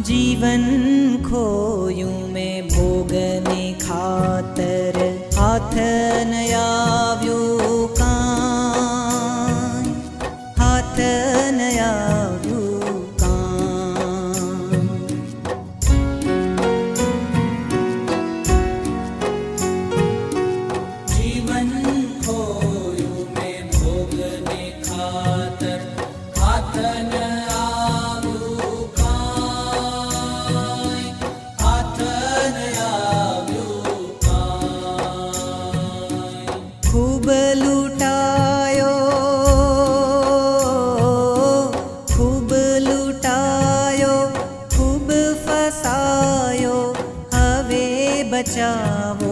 जीवन खोयूं मैं भोगने खातर हाथ न આવ્યું કાંઈ હાથ ન આવ્યું કાંઈ जीवन खोयूं मैं भोगने खातर हाथ न આવ્યું કાંઈ हाथ न આવ્યું કાંઈ खूब लूटायो खूब फसायो हवे बचावो